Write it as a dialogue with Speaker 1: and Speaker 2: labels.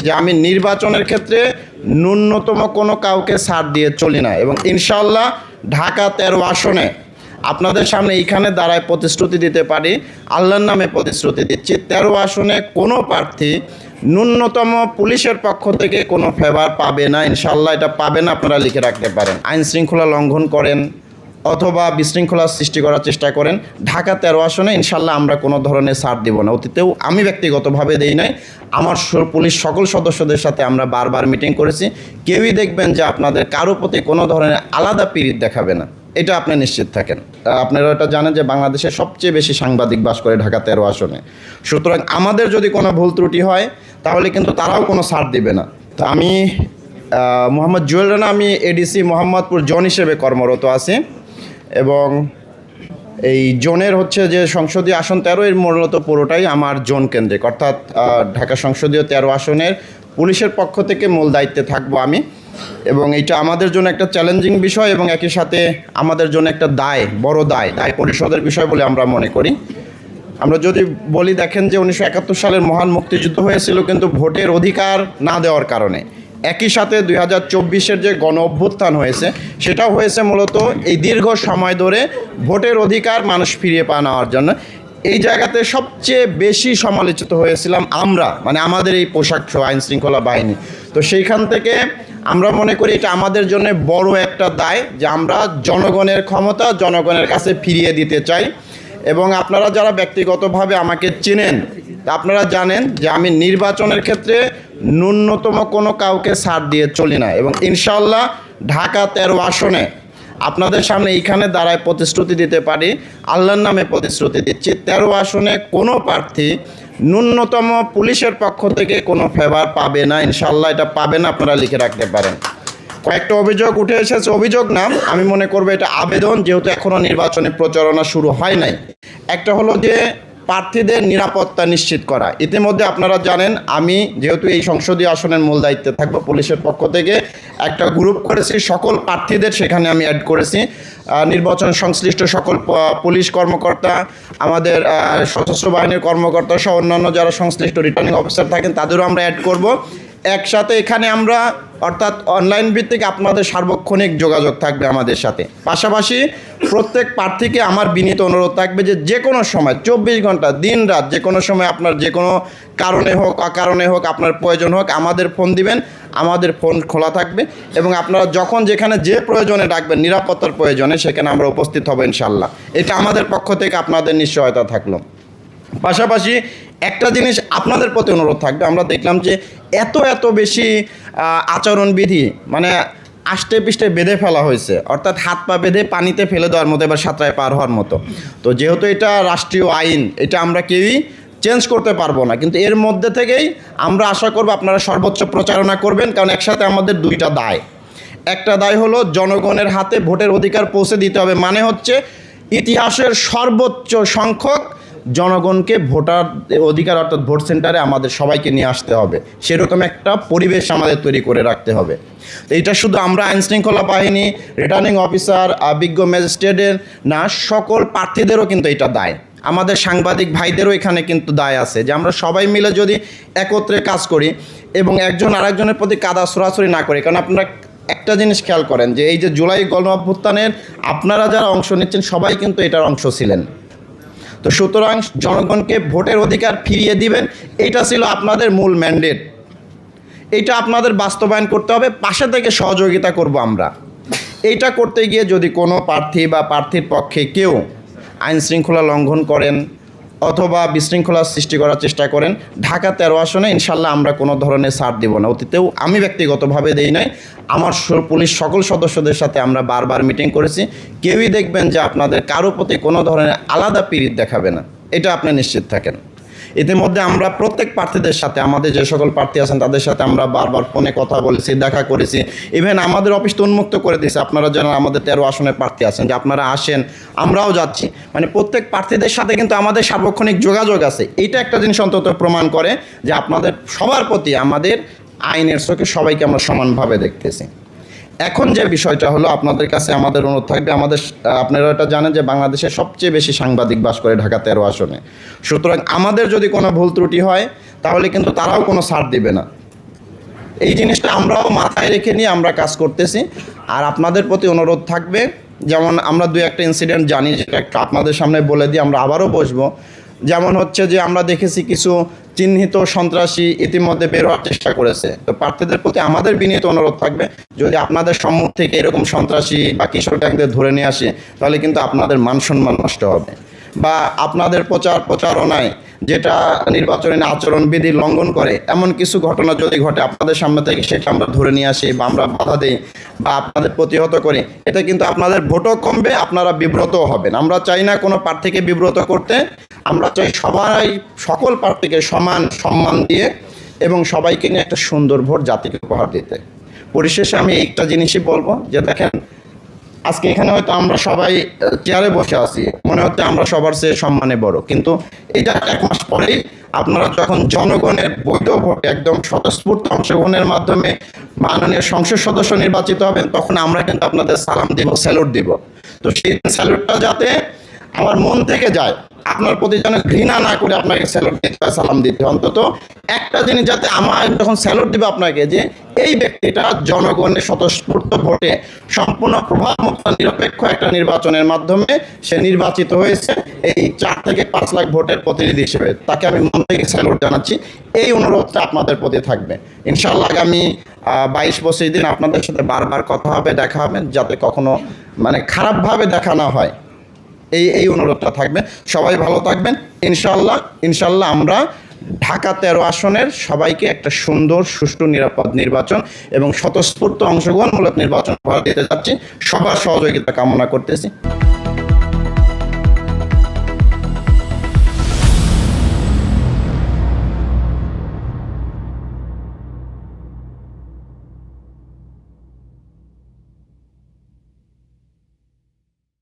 Speaker 1: যে আমি নির্বাচনের ক্ষেত্রে ন্যূনতম কোনো কাউকে ছাড় দিয়ে চলি না এবং ইনশাআল্লাহ ঢাকা 13 আসনে আপনাদের সামনে এইখানে দাঁড়ায় প্রতিশ্রুতি দিতে পারি, আল্লাহর নামে প্রতিশ্রুতি দিচ্ছি, 13 আসনে কোনো প্রার্থী ন্যূনতম পুলিশের পক্ষ থেকে কোনো ফেভার পাবে না। ইনশাআল্লাহ এটা পাবে না, আপনারা লিখে রাখতে পারেন। আইন শৃঙ্খলা লঙ্ঘন করেন অথবা বিশৃঙ্খলার সৃষ্টি করার চেষ্টা করেন, ঢাকা 13 আসনে ইনশাআল্লাহ আমরা কোনো ধরনের ছাড় দিব না। অতীতেও আমি ব্যক্তিগতভাবে দেই নাই, আমার পুলিশ সকল সদস্যদের সাথে আমরা বারবার মিটিং করেছি, কেউই দেখবেন যে আপনাদের কারো প্রতি কোনো ধরনের আলাদা পীড়িত দেখাবে না, এটা আপনি নিশ্চিত থাকেন। আপনারা এটা জানেন যে বাংলাদেশে সবচেয়ে বেশি সাংবাদিক বাস করে ঢাকা 13 আসনে, সুতরাং আমাদের যদি কোনো ভুল ত্রুটি হয় তাহলে কিন্তু তারাও কোনো ছাড় দিবে না। তো আমি মোহাম্মদ জুয়েল রানা, আমি এডিসি মোহাম্মদপুর জোন হিসেবে কর্মরত আছি এবং এই জোনের যে সংসদীয় আসন 13 এর মূলত পুরোটাই আমার জোন কেন্দ্রিক, অর্থাৎ ঢাকা সংসদীয় 13 আসনের পুলিশের পক্ষ থেকে মূল দায়িত্বে থাকবো আমি এবং এটা আমাদের জন্য একটা চ্যালেঞ্জিং বিষয় এবং একই সাথে আমাদের জন্য একটা বড় দায় পরিশোধের বিষয় বলে আমরা মনে করি। আমরা যদি বলি, দেখেন যে 1971 সালের মহান মুক্তিযুদ্ধ হয়েছিল কিন্তু ভোটের অধিকার না দেওয়ার কারণে। একই সাথে 2024-এর যে গণ অভ্যুত্থান হয়েছে সেটাও হয়েছে মূলত এই দীর্ঘ সময় ধরে ভোটের অধিকার মানুষ ফিরিয়ে নেওয়ার জন্য। এই জায়গাতে সবচেয়ে বেশি সমালোচিত হয়েছিলাম আমরা, মানে আমাদের এই পোশাক আইন শৃঙ্খলা বাহিনী। তো সেইখান থেকে আমরা মনে করি এটা আমাদের জন্য বড় একটা দায় যে আমরা জনগণের ক্ষমতা জনগণের কাছে ফিরিয়ে দিতে চাই। এবং আপনারা যারা ব্যক্তিগতভাবে আমাকে চেনেন আপনারা জানেন যে আমি নির্বাচনের ক্ষেত্রে ন্যূনতম কোনো কাউকে ছাড় দিয়ে চলি না এবং ইনশাআল্লাহ ঢাকা 13 আসনে আপনাদের সামনে এইখানে দাঁড়ায় প্রতিশ্রুতি দিতে পারি, আল্লাহর নামে প্রতিশ্রুতি দিচ্ছি, 13 আসনে কোনো প্রার্থী ন্যূনতম পুলিশের পক্ষ থেকে কোনো ফেভার পাবে না। ইনশাআল্লাহ এটা পাবে না, আপনারা লিখে রাখতে পারেন। কয়েকটা অভিযোগ উঠে এসেছে, অভিযোগ না, আমি মনে করবো এটা আবেদন, যেহেতু এখনও নির্বাচনী প্রচারণা শুরু হয় নাই। একটা হলো যে প্রার্থীদের নিরাপত্তা নিশ্চিত করা। ইতিমধ্যে আপনারা জানেন আমি যেহেতু এই সংসদীয় আসনের মূল দায়িত্বে থাকবো, পুলিশের পক্ষ থেকে একটা গ্রুপ করেছি, সকল প্রার্থীদের সেখানে আমি অ্যাড করেছি, নির্বাচন সংশ্লিষ্ট সকল পুলিশ কর্মকর্তা, আমাদের সশস্ত্র বাহিনীর কর্মকর্তা সহ অন্যান্য যারা সংশ্লিষ্ট রিটার্নিং অফিসার থাকেন তাদেরও আমরা অ্যাড করব। একসাথে এখানে আমরা অর্থাৎ অনলাইন ভিত্তিক আপনাদের সার্বক্ষণিক যোগাযোগ থাকবে আমাদের সাথে। পাশাপাশি প্রত্যেক প্রার্থীকে আমার বিনীত অনুরোধ থাকবে যে কোনো সময় 24 ঘন্টা দিন রাত যে কোনো সময় আপনার যে কোনো কারণে হোক অকারণে হোক আপনার প্রয়োজন হোক আমাদের ফোন দিবেন, আমাদের ফোন খোলা থাকবে এবং আপনারা যখন যেখানে যে প্রয়োজনে ডাকবেন নিরাপত্তার প্রয়োজনে সেখানে আমরা উপস্থিত হব ইনশাআল্লাহ। এটা আমাদের পক্ষ থেকে আপনাদের নিশ্চয়তা থাকলো। পাশাপাশি একটা জিনিস আপনাদের প্রতি অনুরোধ থাকবে, আমরা দেখলাম যে এত বেশি আচরণবিধি মানে আষ্টে পিষ্টে বেঁধে ফেলা হয়েছে, অর্থাৎ হাত পা বেঁধে পানিতে ফেলে দেওয়ার মতো, এবার সাঁতরায় পার হওয়ার মতো। তো যেহেতু এটা রাষ্ট্রীয় আইন, এটা আমরা কেউই চেঞ্জ করতে পারবো না, কিন্তু এর মধ্যে থেকেই আমরা আশা করব আপনারা সর্বোচ্চ প্রচারণা করবেন, কারণ একসাথে আমাদের দুইটা দায়। একটা দায় হলো জনগণের হাতে ভোটের অধিকার পৌঁছে দিতে হবে, মানে ইতিহাসের সর্বোচ্চ সংখ্যক জনগণকে ভোটার অধিকার অর্থাৎ ভোট সেন্টারে আমাদের সবাইকে নিয়ে আসতে হবে, সেরকম একটা পরিবেশ আমাদের তৈরি করে রাখতে হবে। তো এটা শুধু আমরা আইন শৃঙ্খলা বাহিনী, রিটার্নিং অফিসার, বিজ্ঞ ম্যাজিস্ট্রেটের না, সকল প্রার্থীদেরও কিন্তু এটা দায়। আমাদের সাংবাদিক ভাইদেরও এখানে কিন্তু দায় আছে যে আমরা সবাই মিলে যদি একত্রে কাজ করি এবং একজন আরেকজনের প্রতি কাদা ছড়াছড়ি না করি। কারণ আপনারা একটা জিনিস খেয়াল করেন যে এই যে জুলাই গণ অভ্যুত্থানের আপনারা যারা অংশ নিচ্ছেন সবাই কিন্তু এটার অংশ ছিলেন। তো সুতরাং জনগণকে ভোটের অধিকার ফিরিয়ে দিবেন, এটা ছিল আপনাদের মূল ম্যান্ডেট, এটা আপনাদের বাস্তবায়ন করতে হবে, পাশে থেকে সহযোগিতা করব আমরা। এইটা করতে গিয়ে যদি কোনো প্রার্থী বা প্রার্থীর পক্ষে কেউ আইন শৃঙ্খলা লঙ্ঘন করেন অথবা বিশৃঙ্খলার সৃষ্টি করার চেষ্টা করেন, ঢাকা 13 আসনে ইনশাআল্লাহ আমরা কোনো ধরনের ছাড় দিব না। অতীতেও আমি ব্যক্তিগতভাবে দেই নাই, আমার পুলিশ সকল সদস্যদের সাথে আমরা বারবার মিটিং করেছি, কেউই দেখবেন যে আপনাদের কারো প্রতি কোনো ধরনের আলাদা পীড়িত দেখাবে না, এটা আপনি নিশ্চিত থাকেন। ইতিমধ্যে আমরা প্রত্যেক প্রার্থীদের সাথে, আমাদের যে সকল প্রার্থী আছেন তাদের সাথে আমরা বারবার ফোনে কথা বলেছি, দেখা করেছি, ইভেন আমাদের অফিস তো উন্মুক্ত করে দিয়েছে। আপনারা যারা আমাদের 13 আসনের প্রার্থী আছেন যে আপনারা আসেন, আমরাও যাচ্ছি, মানে প্রত্যেক প্রার্থীদের সাথে কিন্তু আমাদের সার্বক্ষণিক যোগাযোগ আছে। এইটা একটা জিনিস অন্তত প্রমাণ করে যে আপনাদের সবার প্রতি আমাদের আইনের চোখে সবাইকে আমরা সমানভাবে দেখতেছি। এখন যে বিষয়টা হলো আপনাদের কাছে আমাদের অনুরোধ থাকবে, আপনারা এটা জানেন যে বাংলাদেশের সবচেয়ে বেশি সাংবাদিক বাস করে ঢাকা 13 আসনে, সুতরাং আমাদের যদি কোনো ভুল ত্রুটি হয় তাহলে কিন্তু তারাও কোনো ছাড় দিবে না। এই জিনিসটা আমরাও মাথায় রেখে নিয়ে আমরা কাজ করতেছি। আর আপনাদের প্রতি অনুরোধ থাকবে, যেমন আমরা দু একটা ইনসিডেন্ট জানি, যেটা একটু আপনাদের সামনে বলে দিয়ে আমরা আবারও বসবো। যেমন হচ্ছে যে আমরা দেখেছি কিছু চিহ্নিত সন্ত্রাসী ইতিমধ্যে বের হওয়ার চেষ্টা করেছে। তো প্রার্থীদের প্রতি আমাদের বিনীত অনুরোধ থাকবে, যদি আপনাদের সম্মুখ থেকে এরকম সন্ত্রাসী বা কিশোর গ্যাংদের ধরে নিয়ে আসে, তাহলে কিন্তু আপনাদের মান সম্মান নষ্ট হবে। বা আপনাদের প্রচারণায় যেটা নির্বাচনী আচরণবিধি লঙ্ঘন করে এমন কিছু ঘটনা যদি ঘটে আপনাদের সামনে থেকে, সেটা আমরা ধরে নিয়ে আসি বা আমরা বাধা দিই বা আপনাদের প্রতিহত করি, এটা কিন্তু আপনাদের ভোটও কমবে, আপনারা বিব্রতও হবেন। আমরা চাই না কোনো প্রার্থীকে বিব্রত করতে, আমরা চাই সবাই সকল প্রার্থীকে সমান সম্মান দিয়ে এবং সবাইকে নিয়ে একটা সুন্দর ভোট জাতিকে উপহার দিতে। পরিশেষে আমি একটা জিনিসই বলবো, যে দেখেন আজকে এখানে হয়তো আমরা সবাই চেয়ারে বসে আছি, মনে হচ্ছে আমরা সবার চেয়ে সম্মানে বড়, কিন্তু এটা 1 মাস পরেই আপনারা যখন জনগণের বৈধ ভোটে একদম স্বতঃস্ফূর্ত অংশগ্রহণের মাধ্যমে মাননীয় সংসদ সদস্য নির্বাচিত হবেন, তখন আমরা কিন্তু আপনাদের সালাম দিব, স্যালুট দিব। তো সেই স্যালুটটা যাতে আমার মন থেকে যায়, আপনার প্রতি যেন ঘৃণা না করে আপনাকে স্যালুট দিতে হয়, সালাম দিতে হয়। অন্তত একটা জিনিস যাতে আমার যখন স্যালুট দিব আপনাকে, যে এই ব্যক্তিটা জনগণের স্বতঃস্ফূর্ত ভোটে সম্পূর্ণ প্রভাবমুক্ত নিরপেক্ষ একটা নির্বাচনের মাধ্যমে সে নির্বাচিত হয়েছে, এই 4 থেকে 5 লাখ ভোটের প্রতিনিধি হিসেবে তাকে আমি মন থেকে স্যালুট জানাচ্ছি। এই অনুরোধটা আপনাদের প্রতি থাকবে। ইনশাআল্লাহ আগামী 22-25 দিন আপনাদের সাথে বারবার কথা হবে, দেখা হবে, যাতে কখনো মানে খারাপভাবে দেখা না হয়, এই অনুরোধটা থাকবে। সবাই ভালো থাকবেন। ইনশাল্লাহ আমরা ঢাকা 13 আসনের সবাইকে একটা সুন্দর, সুষ্ঠু, নিরাপদ নির্বাচন এবং স্বতঃস্ফূর্ত অংশগ্রহণমূলক নির্বাচন উপহার দিতে যাচ্ছি। সবার সহযোগিতা কামনা করতেছি।